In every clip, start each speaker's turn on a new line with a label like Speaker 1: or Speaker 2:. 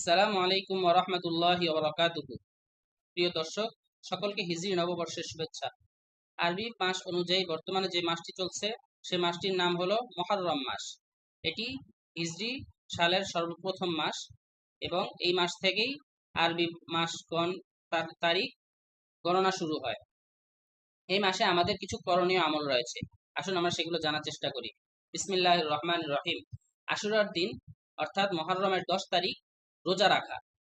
Speaker 1: আসসালামু আলাইকুম ওয়া রাহমাতুল্লাহি ওয়া বারাকাতুহু। প্রিয় দর্শক, সকলকে হিজরি নববর্ষের শুভেচ্ছা। আরবি মাস অনুযায়ী বর্তমানে যে মাসটি চলছে সে মাসটির নাম হলো মুহররম মাস। এটি হিজরি সালের সর্বপ্রথম মাস এবং এই মাস থেকেই আরবি মাস তারিখ গণনা শুরু হয়। এই মাসে আমাদের কিছু করণীয় আমল রয়েছে, আসুন আমরা সেগুলো জানার চেষ্টা করি। বিসমিল্লাহির রহমানির রহিম। আশুরার দিন অর্থাৎ মুহররমের 10 তারিখ রোজা রাখা।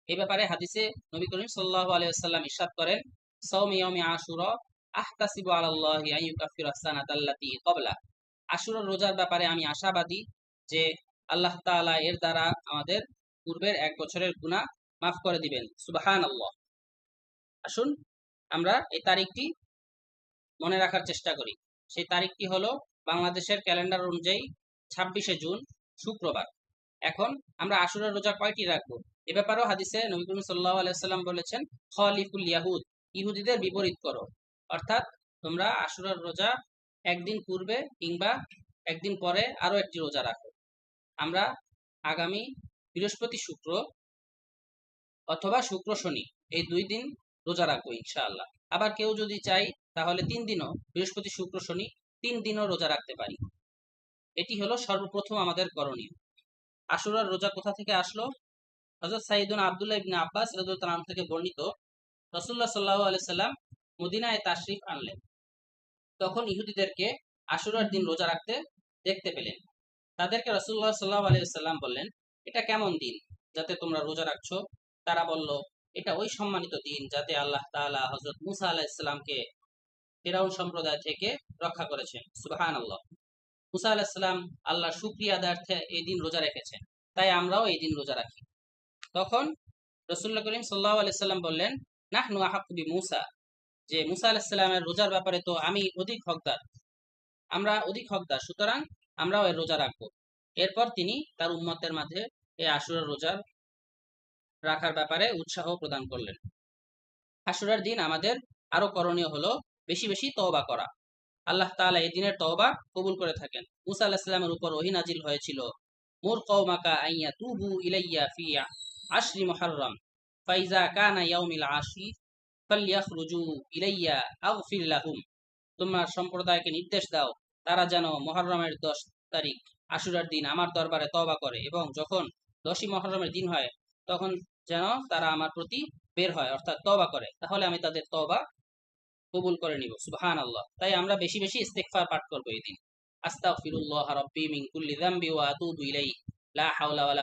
Speaker 1: এই ব্যাপারে হাদিসে নবী করিম সাল্লাল্লাহু আলাইহি ওয়াসাল্লাম ইরশাদ করেন, সাওমি ইয়াউমি আশুরা আহতাসিবু আলাল্লাহি আন ইউকাফিরা সানাতাল্লাতী ক্বাবলা। আশুরার রোজার ব্যাপারে আমি আশাবাদী যে আল্লাহ তাআলা এর দ্বারা আমাদের পূর্বের এক বছরের গুনাহ মাফ করে দিবেন। সুবহানাল্লাহ। আসুন আমরা এই তারিখটি মনে রাখার চেষ্টা করি। সেই তারিখটি হলো বাংলাদেশের ক্যালেন্ডার অনুযায়ী 26শে জুন, শুক্রবার। এখন আমরা আশুরার রোজা কয়টি রাখবো এ ব্যাপারেও হাদিসে নবী করিম সাল্লাল্লাহু আলাইহি ওয়াসাল্লাম বলেছেন, খলিফুল ইয়াহুদ, ইহুদিদের বিপরীত করো। অর্থাৎ তোমরা আশুরার রোজা একদিন পূর্বে কিংবা একদিন পরে আরো একটি রোজা রাখো। আমরা আগামী বৃহস্পতি শুক্র অথবা শুক্র শনি এই 2 দিন রোজা রাখবো ইনশাআল্লাহ। আবার কেউ যদি চাই তাহলে 3 দিনও, বৃহস্পতি শুক্র শনি 3 দিনও রোজা রাখতে পারি। এটি হলো সর্বপ্রথম আমাদের করণীয়। আশুরার রোজা কোথা থেকে আসলো? হযরত সাইয়েদুনা আব্দুল্লাহ ইবনে আব্বাস রাদিয়াল্লাহু আনহু থেকে বর্ণিত, রাসূলুল্লাহ সাল্লাল্লাহু আলাইহি সাল্লাম মদিনায় তাশরিফ আনলেন। তখন ইহুদিদেরকে আশুরার দিন রোজা রাখতে দেখতে পেলেন। তাদেরকে রাসূলুল্লাহ সাল্লাল্লাহু আলাইহি সাল্লাম বললেন, এটা কেমন দিন যাতে তোমরা রোজা রাখছো? তারা বলল, এটা ওই সম্মানিত দিন যাতে আল্লাহ তাআলা হযরত মুসা আলাইহিস সালামকে ফিরাউন সম্প্রদায় থেকে রক্ষা করেছেন। সুবহানাল্লাহ। মুসা আলাইহিস সালাম আল্লাহর শুকরিয়া আদায়ার্থে এই দিন রোজা রেখেছেন, তাই আমরাও এই দিন রোজা রাখি। তখন রাসূলুল্লাহ করিম সাল্লাল্লাহু আলাইহি সাল্লাম বললেন, নাহনু আহাক্কু বিমূসা, যে মুসা আলাইহিস সালামের রোজার ব্যাপারে তো আমি অধিক হকদার, আমরা অধিক হকদার, সুতরাং আমরাও এর রোজা রাখবো। এরপর তিনি তার উম্মতের মাঝে এই আশুরার রোজার রাখার ব্যাপারে উৎসাহ প্রদান করলেন। আশুরার দিন আমাদের আরো করণীয় হলো বেশি বেশি তওবা করা। আল্লাহ তাআলা এই দিনের তওবা কবুল করে থাকেন। মুসা আলাইহিস সালামের উপর ওহী নাজিল হয়েছিল, মুর কওমাকা আইয়া তুবু ইলাইয়া ফি আশরি মুহররম ফাইজা কানা ইয়াউমিল আশি ফালইয়াখরুজু ইলাইয়া আগফির লাহুম। তোমার সম্প্রদায়কে নির্দেশ দাও তারা যেন মুহররমের 10 তারিখ আশুরার দিন আমার দরবারে তওবা করে, এবং যখন 10ই মুহররমের দিন হয় তখন যেন তারা আমার প্রতি বের হয়, অর্থাৎ তওবা করে, তাহলে আমি তাদের তওবা কবুল করে নিব। সুবহানাল্লাহ। তাই আমরা বেশি বেশি ইস্তিগফার পাঠ করব এই দিন। আস্তাগফিরুল্লাহ রাব্বি মিন কুল্লি যামবি ওয়া আতুবু ইলাইহি লা হাওলা ওয়ালা